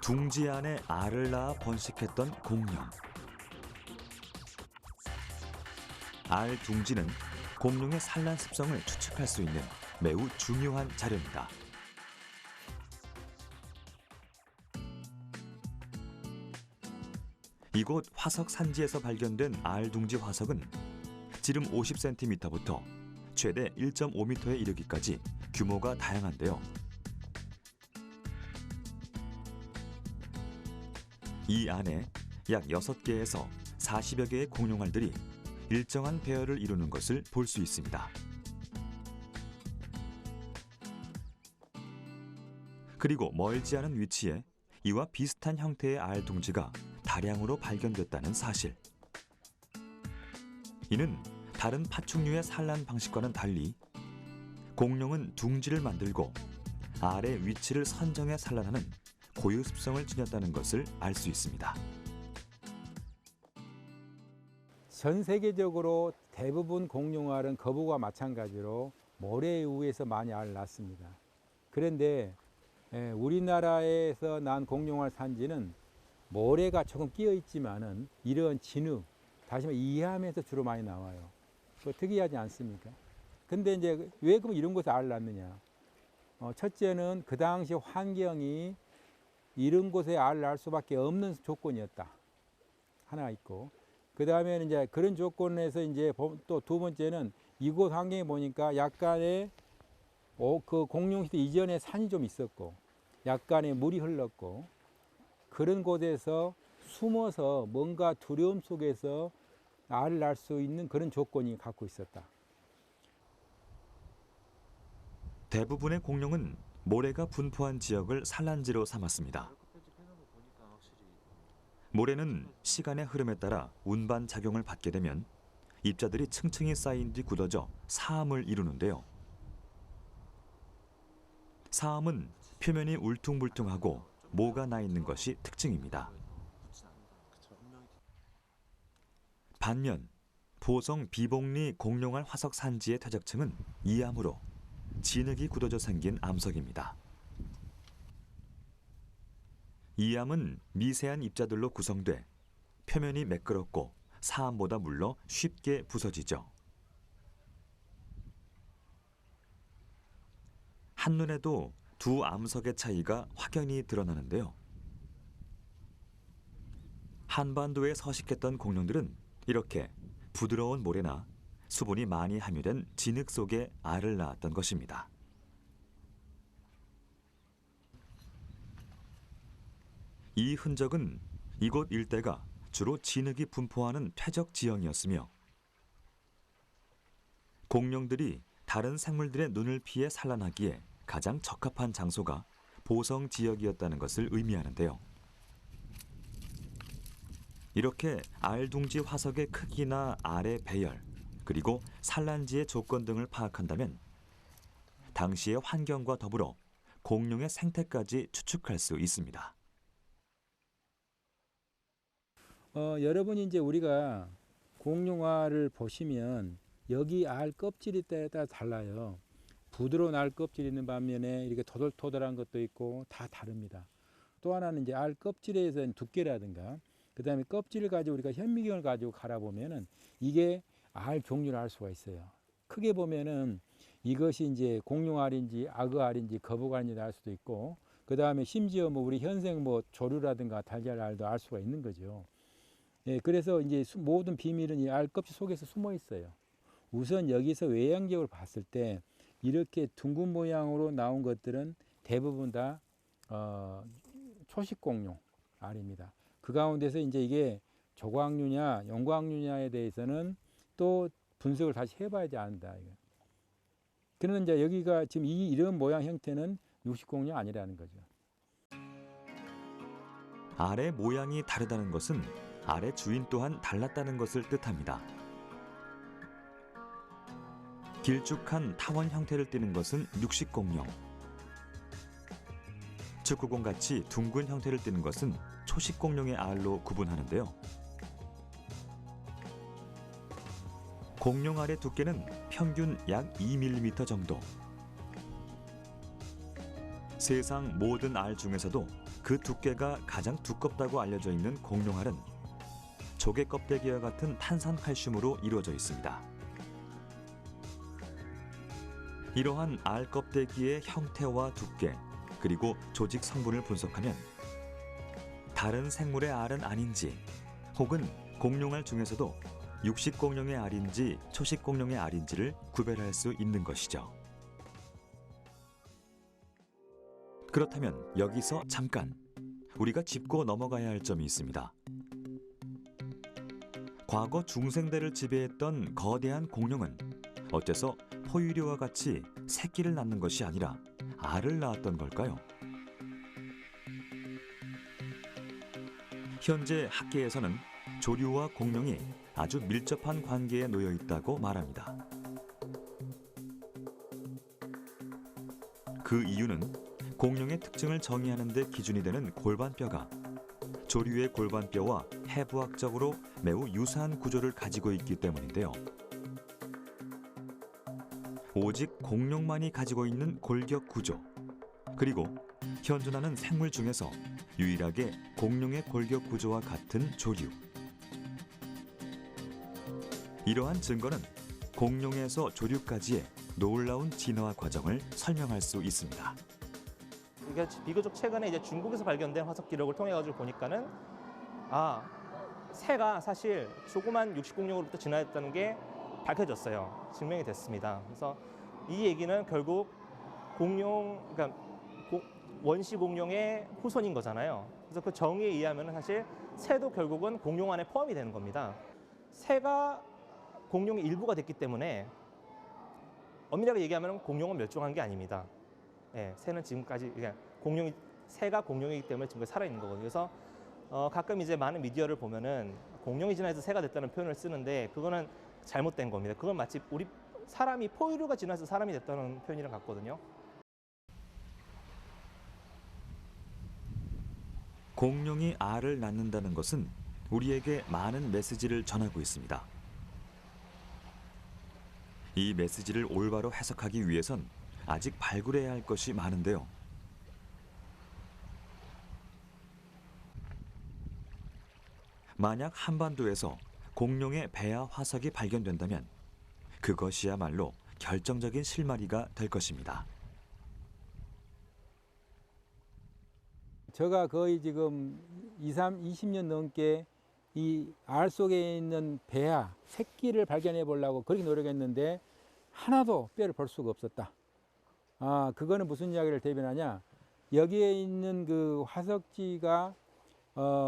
둥지 안에 알을 낳아 번식했던 공룡. 알 둥지는 공룡의 산란 습성을 추측할 수 있는 매우 중요한 자료입니다. 이곳 화석 산지에서 발견된 알 둥지 화석은 지름 50cm부터 최대 1.5m에 이르기까지 규모가 다양한데요. 이 안에 약 6개에서 40여 개의 공룡알들이 일정한 배열을 이루는 것을 볼 수 있습니다. 그리고 멀지 않은 위치에 이와 비슷한 형태의 알 둥지가 다량으로 발견됐다는 사실. 이는 다른 파충류의 산란 방식과는 달리 공룡은 둥지를 만들고 알의 위치를 선정해 산란하는 고유 습성을 지녔다는 것을 알 수 있습니다. 전 세계적으로 대부분 공룡알은 거북과 마찬가지로 모래 위에서 많이 알을 낳습니다. 그런데 우리나라에서 난 공룡알 산지는 모래가 조금 끼어 있지만은 이런 진흙, 다시 말해 이암에서 주로 많이 나와요. 그거 특이하지 않습니까? 근데 이제 왜 그럼 이런 곳에 알을 낳느냐? 첫째는 그 당시 환경이 이런 곳에 알을 낳을 수밖에 없는 조건이었다. 하나 있고, 그 다음에는 이제 그런 조건에서 이제 또 두 번째는 이곳 환경에 보니까 약간의 그 공룡시대 이전에 산이 좀 있었고, 약간의 물이 흘렀고, 그런 곳에서 숨어서 뭔가 두려움 속에서 알을 낳을 수 있는 그런 조건이 갖고 있었다. 대부분의 공룡은 모래가 분포한 지역을 산란지로 삼았습니다. 모래는 시간의 흐름에 따라 운반 작용을 받게 되면 입자들이 층층이 쌓인 뒤 굳어져 사암을 이루는데요. 사암은 표면이 울퉁불퉁하고 모가 나 있는 것이 특징입니다. 반면 보성 비복리 공룡알 화석 산지의 퇴적층은 이암으로 진흙이 굳어져 생긴 암석입니다. 이암은 미세한 입자들로 구성돼 표면이 매끄럽고 사암보다 물러 쉽게 부서지죠. 한눈에도 두 암석의 차이가 확연히 드러나는데요. 한반도에 서식했던 공룡들은 이렇게 부드러운 모래나 수분이 많이 함유된 진흙 속에 알을 낳았던 것입니다. 이 흔적은 이곳 일대가 주로 진흙이 분포하는 퇴적 지형이었으며 공룡들이 다른 생물들의 눈을 피해 산란하기에 가장 적합한 장소가 보성 지역이었다는 것을 의미하는데요. 이렇게 알둥지 화석의 크기나 알의 배열, 그리고 산란지의 조건 등을 파악한다면 당시의 환경과 더불어 공룡의 생태까지 추측할 수 있습니다. 여러분이 이제 우리가 공룡알을 보시면 여기 알 껍질에 따라 달라요. 부드러운 알 껍질이 있는 반면에 이렇게 토돌토돌한 것도 있고 다 다릅니다. 또 하나는 이제 알 껍질에서 두께라든가 그 다음에 껍질을 가지고 우리가 현미경을 가지고 갈아보면은 이게 알 종류를 알 수가 있어요. 크게 보면은 이것이 이제 공룡알인지 악어알인지 거북알인지 알 수도 있고 그 다음에 심지어 뭐 우리 현생 뭐 조류라든가 달걀알도 알 수가 있는 거죠. 예, 그래서 이제 모든 비밀은 이 알 껍질 속에서 숨어 있어요. 우선 여기서 외형적으로 봤을 때 이렇게 둥근 모양으로 나온 것들은 대부분 다 초식공룡 알입니다. 그 가운데서 이제 이게 조광류냐 영광류냐에 대해서는 또 분석을 다시 해봐야지 안다. 그러나 이제 여기가 지금 이런 모양 형태는 육식공룡 아니라는 거죠. 알의 모양이 다르다는 것은 알의 주인 또한 달랐다는 것을 뜻합니다. 길쭉한 타원 형태를 띠는 것은 육식공룡, 축구공같이 둥근 형태를 띠는 것은 초식공룡의 알로 구분하는데요. 공룡알의 두께는 평균 약 2mm 정도. 세상 모든 알 중에서도 그 두께가 가장 두껍다고 알려져 있는 공룡알은 조개 껍데기와 같은 탄산칼슘으로 이루어져 있습니다. 이러한 알 껍데기의 형태와 두께, 그리고 조직 성분을 분석하면 다른 생물의 알은 아닌지, 혹은 공룡알 중에서도 육식 공룡의 알인지 초식 공룡의 알인지를 구별할 수 있는 것이죠. 그렇다면 여기서 잠깐 우리가 짚고 넘어가야 할 점이 있습니다. 과거 중생대를 지배했던 거대한 공룡은 어째서 포유류와 같이 새끼를 낳는 것이 아니라 알을 낳았던 걸까요? 현재 학계에서는 조류와 공룡이 아주 밀접한 관계에 놓여 있다고 말합니다. 그 이유는 공룡의 특징을 정의하는 데 기준이 되는 골반뼈가 조류의 골반뼈와 해부학적으로 매우 유사한 구조를 가지고 있기 때문인데요. 오직 공룡만이 가지고 있는 골격 구조, 그리고 현존하는 생물 중에서 유일하게 공룡의 골격 구조와 같은 조류. 이러한 증거는 공룡에서 조류까지의 놀라운 진화 과정을 설명할 수 있습니다. 이게 비교적 최근에 이제 중국에서 발견된 화석 기록을 통해 가지고 보니까는 새가 사실 조그만 육식공룡으로부터 진화했다는 게 밝혀졌어요. 증명이 됐습니다. 그래서 이 얘기는 결국 그러니까 원시 공룡의 후손인 거잖아요. 그래서 그 정의에 의하면 사실 새도 결국은 공룡 안에 포함이 되는 겁니다. 새가 공룡의 일부가 됐기 때문에 엄밀하게 얘기하면 공룡은 멸종한 게 아닙니다. 예, 새는 지금까지 새가 공룡이기 때문에 지금까지 살아 있는 거거든요. 그래서 가끔 이제 많은 미디어를 보면은 공룡이 진화해서 새가 됐다는 표현을 쓰는데 그거는 잘못된 겁니다. 그건 마치 우리 사람이 포유류가 진화해서 사람이 됐다는 표현이랑 같거든요. 공룡이 알을 낳는다는 것은 우리에게 많은 메시지를 전하고 있습니다. 이 메시지를 올바로 해석하기 위해선 아직 발굴해야 할 것이 많은데요. 만약 한반도에서 공룡의 배아 화석이 발견된다면 그것이야말로 결정적인 실마리가 될 것입니다. 제가 거의 지금 20년 넘게 이 알 속에 있는 배아, 새끼를 발견해 보려고 그렇게 노력했는데 하나도 뼈를 볼 수가 없었다. 그거는 무슨 이야기를 대변하냐? 여기에 있는 그 화석지가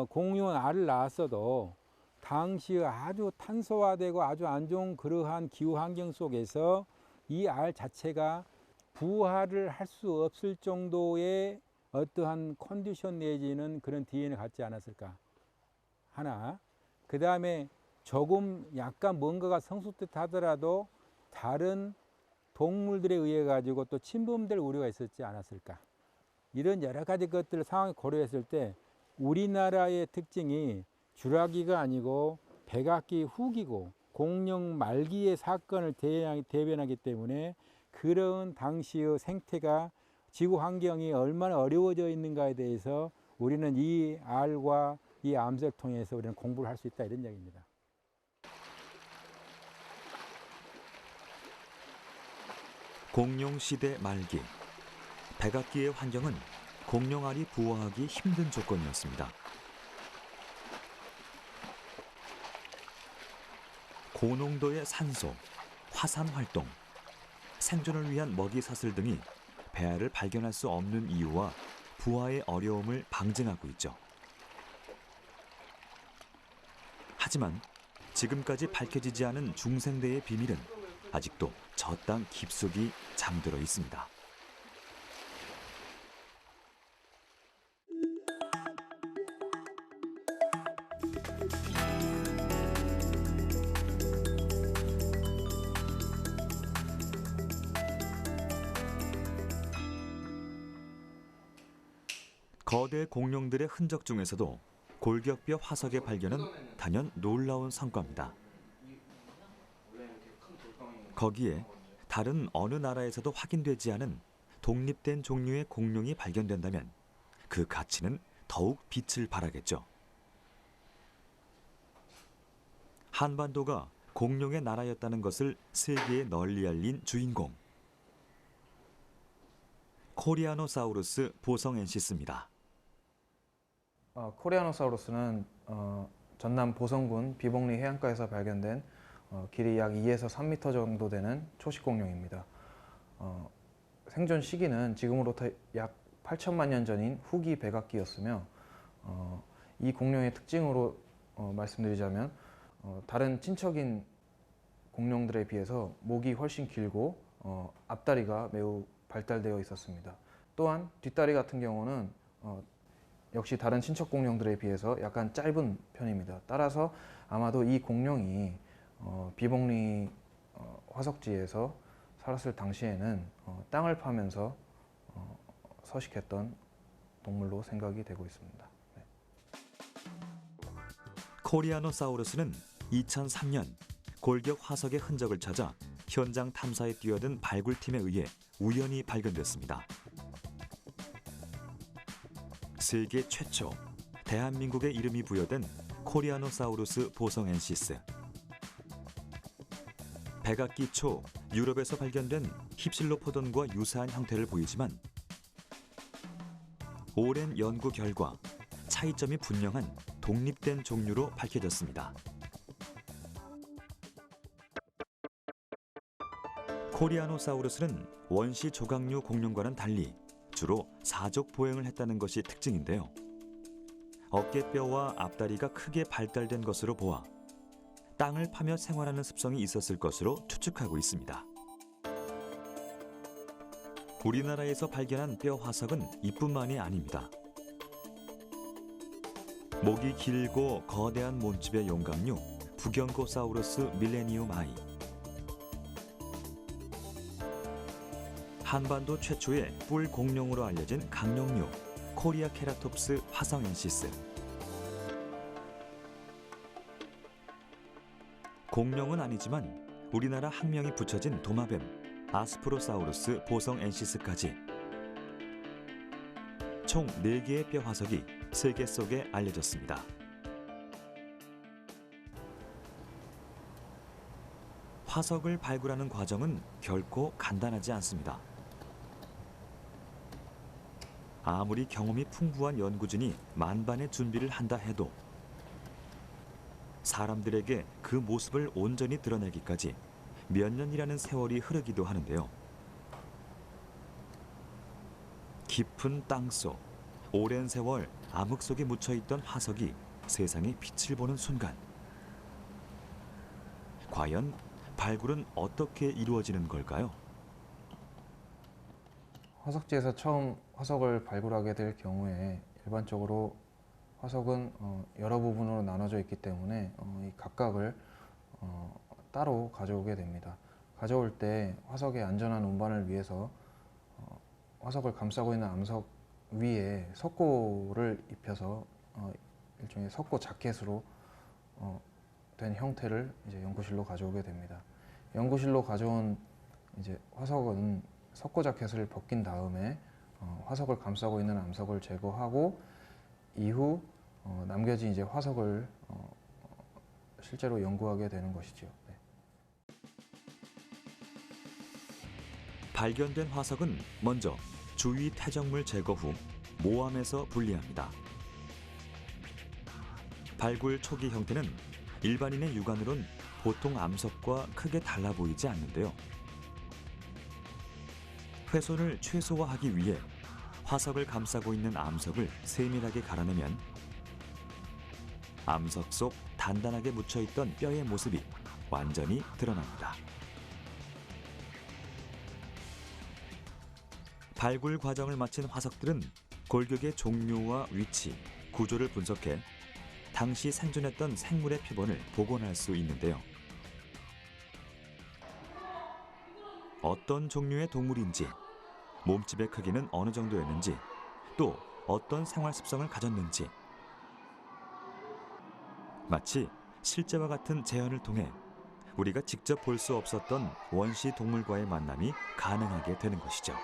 공룡 알을 낳았어도 당시 아주 탄소화되고 아주 안 좋은 그러한 기후 환경 속에서 이 알 자체가 부화를 할 수 없을 정도의 어떠한 컨디션 내지는 그런 DNA를 갖지 않았을까 하나. 그 다음에 조금 약간 뭔가가 성숙듯 하더라도 다른 동물들에 의해 가지고 또 침범될 우려가 있었지 않았을까. 이런 여러 가지 것들을 상황을 고려했을 때 우리나라의 특징이 주라기가 아니고 백악기 후기고 공룡 말기의 사건을 대변하기 때문에 그런 당시의 생태가 지구 환경이 얼마나 어려워져 있는가에 대해서 우리는 이 알과 이 암석을 통해서 우리는 공부를 할 수 있다, 이런 얘기입니다. 공룡 시대 말기, 백악기의 환경은 공룡알이 부화하기 힘든 조건이었습니다. 고농도의 산소, 화산 활동, 생존을 위한 먹이 사슬 등이 배아를 발견할 수 없는 이유와 부화의 어려움을 방증하고 있죠. 하지만 지금까지 밝혀지지 않은 중생대의 비밀은 아직도 저 땅 깊숙이 잠들어 있습니다. 거대 공룡들의 흔적 중에서도 골격뼈 화석의 발견은 단연 놀라운 성과입니다. 거기에 다른 어느 나라에서도 확인되지 않은 독립된 종류의 공룡이 발견된다면 그 가치는 더욱 빛을 발하겠죠. 한반도가 공룡의 나라였다는 것을 세계에 널리 알린 주인공. 코리아노사우루스 보성엔시스입니다. 코리아노사우루스는 전남 보성군 비봉리 해안가에서 발견된 길이 약 2에서 3m 정도 되는 초식 공룡입니다. 생존 시기는 지금으로부터 약 8천만 년 전인 후기 백악기였으며 이 공룡의 특징으로 말씀드리자면 다른 친척인 공룡들에 비해서 목이 훨씬 길고 앞다리가 매우 발달되어 있었습니다. 또한 뒷다리 같은 경우는 역시 다른 친척 공룡들에 비해서 약간 짧은 편입니다. 따라서 아마도 이 공룡이 비봉리 화석지에서 살았을 당시에는 땅을 파면서 서식했던 동물로 생각이 되고 있습니다. 네. 코리아노사우루스는 2003년 골격 화석의 흔적을 찾아 현장 탐사에 뛰어든 발굴팀에 의해 우연히 발견됐습니다. 세계 최초 대한민국의 이름이 부여된 코리아노사우루스 보성엔시스. 백악기 초 유럽에서 발견된 힙실로포돈과 유사한 형태를 보이지만 오랜 연구 결과 차이점이 분명한 독립된 종류로 밝혀졌습니다. 코리아노사우루스는 원시 조각류 공룡과는 달리 주로 사족 보행을 했다는 것이 특징인데요. 어깨뼈와 앞다리가 크게 발달된 것으로 보아 땅을 파며 생활하는 습성이 있었을 것으로 추측하고 있습니다. 우리나라에서 발견한 뼈 화석은 이뿐만이 아닙니다. 목이 길고 거대한 몸집의 용각류 북경고사우루스 밀레니움 아이, 한반도 최초의 뿔 공룡으로 알려진 강룡류 코리아케라톱스 화성엔시스. 공룡은 아니지만 우리나라 학명이 붙여진 도마뱀 아스프로사우루스 보성엔시스까지 총 4개의 뼈 화석이 세계 속에 알려졌습니다. 화석을 발굴하는 과정은 결코 간단하지 않습니다. 아무리 경험이 풍부한 연구진이 만반의 준비를 한다 해도 사람들에게 그 모습을 온전히 드러내기까지 몇 년이라는 세월이 흐르기도 하는데요. 깊은 땅속, 오랜 세월 암흑 속에 묻혀있던 화석이 세상에 빛을 보는 순간, 과연 발굴은 어떻게 이루어지는 걸까요? 화석지에서 처음 화석을 발굴하게 될 경우에 일반적으로 화석은 여러 부분으로 나눠져 있기 때문에 이 각각을 따로 가져오게 됩니다. 가져올 때 화석의 안전한 운반을 위해서 화석을 감싸고 있는 암석 위에 석고를 입혀서 일종의 석고 자켓으로 된 형태를 이제 연구실로 가져오게 됩니다. 연구실로 가져온 이제 화석은 석고 자켓을 벗긴 다음에 화석을 감싸고 있는 암석을 제거하고 이후 남겨진 이제 화석을 실제로 연구하게 되는 것이죠. 네. 발견된 화석은 먼저 주위 퇴적물 제거 후 모함에서 분리합니다. 발굴 초기 형태는 일반인의 육안으론 보통 암석과 크게 달라 보이지 않는데요. 훼손을 최소화하기 위해 화석을 감싸고 있는 암석을 세밀하게 갈아내면 암석 속 단단하게 묻혀있던 뼈의 모습이 완전히 드러납니다. 발굴 과정을 마친 화석들은 골격의 종류와 위치, 구조를 분석해 당시 생존했던 생물의 표본을 복원할 수 있는데요. 어떤 종류의 동물인지, 몸집의 크기는 어느 정도였는지, 또 어떤 생활 습성을 가졌는지, 마치 실제와 같은 재현을 통해 우리가 직접 볼 수 없었던 원시 동물과의 만남이 가능하게 되는 것이죠.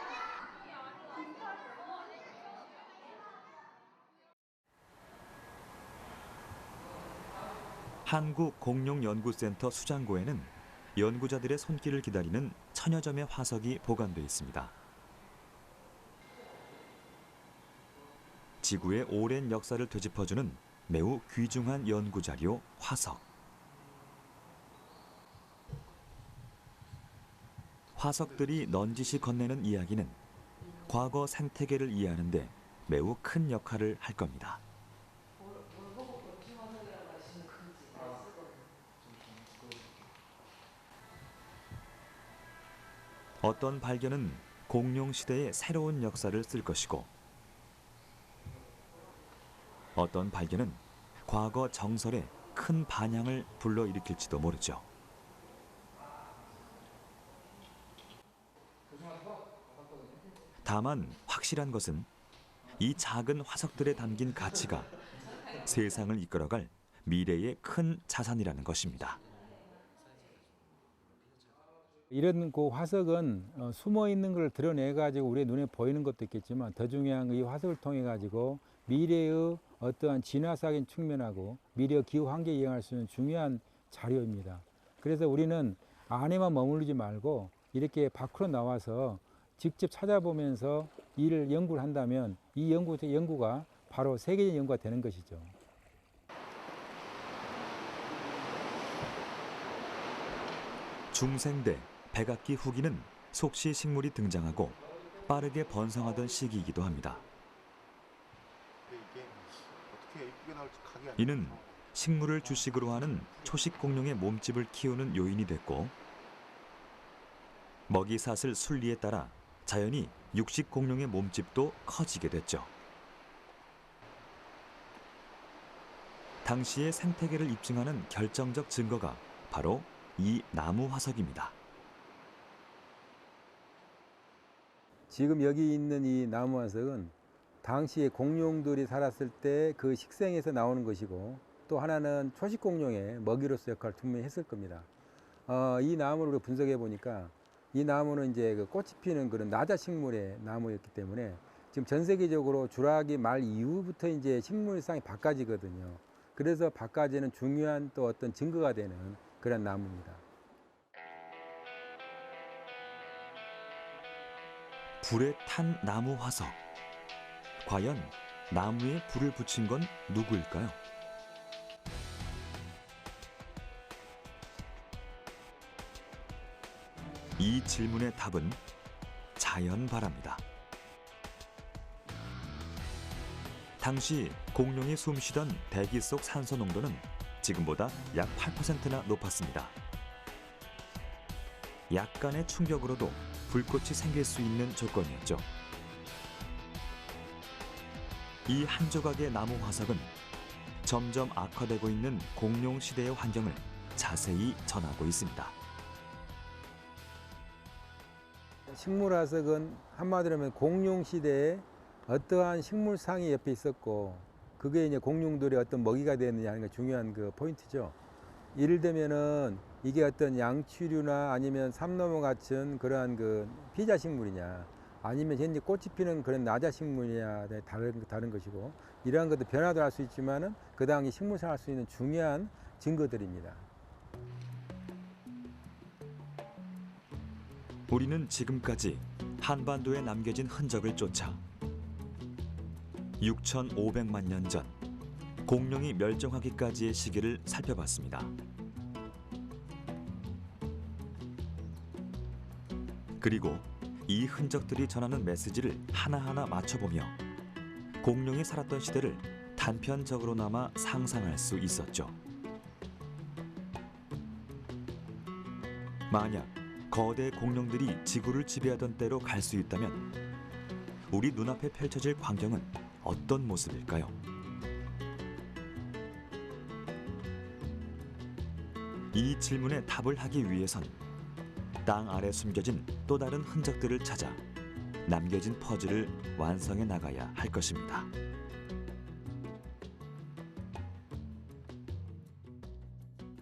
한국공룡연구센터 수장고에는 연구자들의 손길을 기다리는 천여 점의 화석이 보관돼 있습니다. 지구의 오랜 역사를 되짚어주는 매우 귀중한 연구자료 화석. 화석들이 넌지시 건네는 이야기는 과거 생태계를 이해하는 데 매우 큰 역할을 할 겁니다. 어떤 발견은 공룡 시대의 새로운 역사를 쓸 것이고 어떤 발견은 과거 정설에 큰 반향을 불러일으킬지도 모르죠. 다만 확실한 것은 이 작은 화석들에 담긴 가치가 세상을 이끌어갈 미래의 큰 자산이라는 것입니다. 이런 그 화석은 숨어 있는 걸 드러내 가지고 우리의 눈에 보이는 것도 있겠지만 더 중요한 건 이 화석을 통해 가지고 미래의 어떠한 진화적인 측면하고 미래 기후 환경에 이행할 수 있는 중요한 자료입니다. 그래서 우리는 안에만 머무르지 말고 이렇게 밖으로 나와서 직접 찾아보면서 이를 연구를 한다면 이 연구가 바로 세계적인 연구가 되는 것이죠. 중생대 백악기 후기는 속시 식물이 등장하고 빠르게 번성하던 시기이기도 합니다. 이는 식물을 주식으로 하는 초식 공룡의 몸집을 키우는 요인이 됐고 먹이사슬 순리에 따라 자연히 육식 공룡의 몸집도 커지게 됐죠. 당시의 생태계를 입증하는 결정적 증거가 바로 이 나무 화석입니다. 지금 여기 있는 이 나무 화석은 당시에 공룡들이 살았을 때 그 식생에서 나오는 것이고 또 하나는 초식 공룡의 먹이로서 역할을 분명히 했을 겁니다. 이 나무를 분석해 보니까 이 나무는 이제 그 꽃이 피는 그런 나자 식물의 나무였기 때문에 지금 전 세계적으로 주라기 말 이후부터 이제 식물상이 바꿔지거든요. 그래서 바꿔지는 중요한 또 어떤 증거가 되는 그런 나무입니다. 불에 탄 나무 화석. 과연 나무에 불을 붙인 건 누구일까요? 이 질문의 답은 자연바랍니다. 당시 공룡이 숨쉬던 대기 속 산소 농도는 지금보다 약 8%나 높았습니다. 약간의 충격으로도 불꽃이 생길 수 있는 조건이었죠. 이 한 조각의 나무 화석은 점점 악화되고 있는 공룡 시대의 환경을 자세히 전하고 있습니다. 식물 화석은 한마디로 하면 공룡 시대에 어떠한 식물상이 옆에 있었고 그게 이제 공룡들의 어떤 먹이가 되느냐 하는 게 중요한 그 포인트죠. 예를 들면은 이게 어떤 양치류나 아니면 삼나무 같은 그러한 그 피자 식물이냐 아니면 현재 꽃이 피는 그런 나자 식물이냐 다른 것이고 이러한 것도 변화도 할 수 있지만은 그 당시 식물상 할 수 있는 중요한 증거들입니다. 우리는 지금까지 한반도에 남겨진 흔적을 쫓아 6,500만 년 전 공룡이 멸종하기까지의 시기를 살펴봤습니다. 그리고 이 흔적들이 전하는 메시지를 하나하나 맞춰보며 공룡이 살았던 시대를 단편적으로나마 상상할 수 있었죠. 만약 거대 공룡들이 지구를 지배하던 때로 갈 수 있다면 우리 눈앞에 펼쳐질 광경은 어떤 모습일까요? 이 질문에 답을 하기 위해선 땅 아래 숨겨진 또 다른 흔적들을 찾아 남겨진 퍼즐을 완성해 나가야 할 것입니다.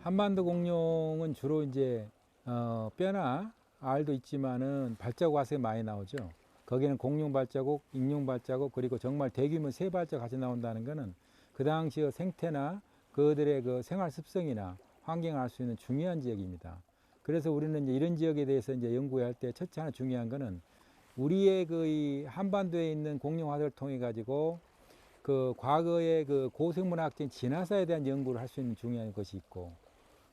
한반도 공룡은 주로 이제 뼈나 알도 있지만은 발자국 화석이 많이 나오죠. 거기는 공룡 발자국, 익룡 발자국 그리고 정말 대규모 새 발자국 같이 나온다는 것은 그 당시의 생태나 그들의 그 생활 습성이나 환경을 알 수 있는 중요한 지역입니다. 그래서 우리는 이제 이런 지역에 대해서 이제 연구할 때 첫째 하나 중요한 거는 우리의 그 이 한반도에 있는 공룡 화석을 통해 가지고 그 과거의 그 고생물학적인 진화사에 대한 연구를 할 수 있는 중요한 것이 있고,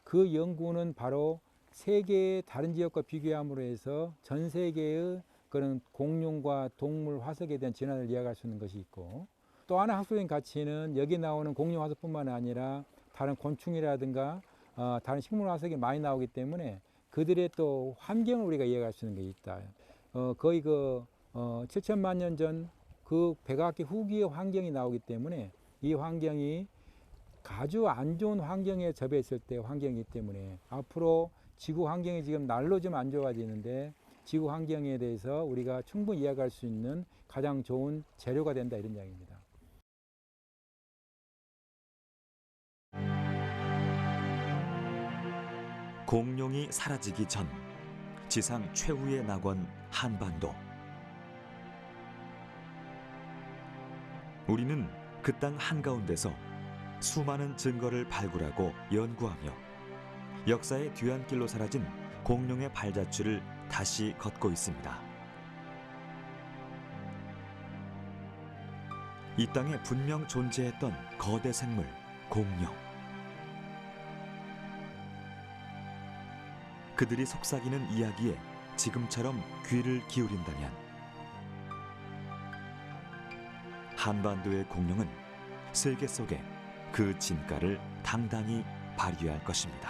그 연구는 바로 세계의 다른 지역과 비교함으로 해서 전 세계의 그런 공룡과 동물 화석에 대한 진화를 이야기할 수 있는 것이 있고, 또 하나 학술적인 가치는 여기 나오는 공룡 화석뿐만 아니라 다른 곤충이라든가 다른 식물 화석이 많이 나오기 때문에 그들의 또 환경을 우리가 이해할 수 있는 게 있다. 거의 그 7천만 년 전 그 백악기 후기의 환경이 나오기 때문에 이 환경이 아주 안 좋은 환경에 접했을 때 환경이기 때문에 앞으로 지구 환경이 지금 날로 좀 안 좋아지는데 지구 환경에 대해서 우리가 충분히 이야기할 수 있는 가장 좋은 재료가 된다, 이런 이야기입니다. 공룡이 사라지기 전 지상 최후의 낙원 한반도. 우리는 그 땅 한가운데서 수많은 증거를 발굴하고 연구하며 역사의 뒤안길로 사라진 공룡의 발자취를 다시 걷고 있습니다. 이 땅에 분명 존재했던 거대 생물 공룡. 그들이 속삭이는 이야기에 지금처럼 귀를 기울인다면 한반도의 공룡은 세계 속에 그 진가를 당당히 발휘할 것입니다.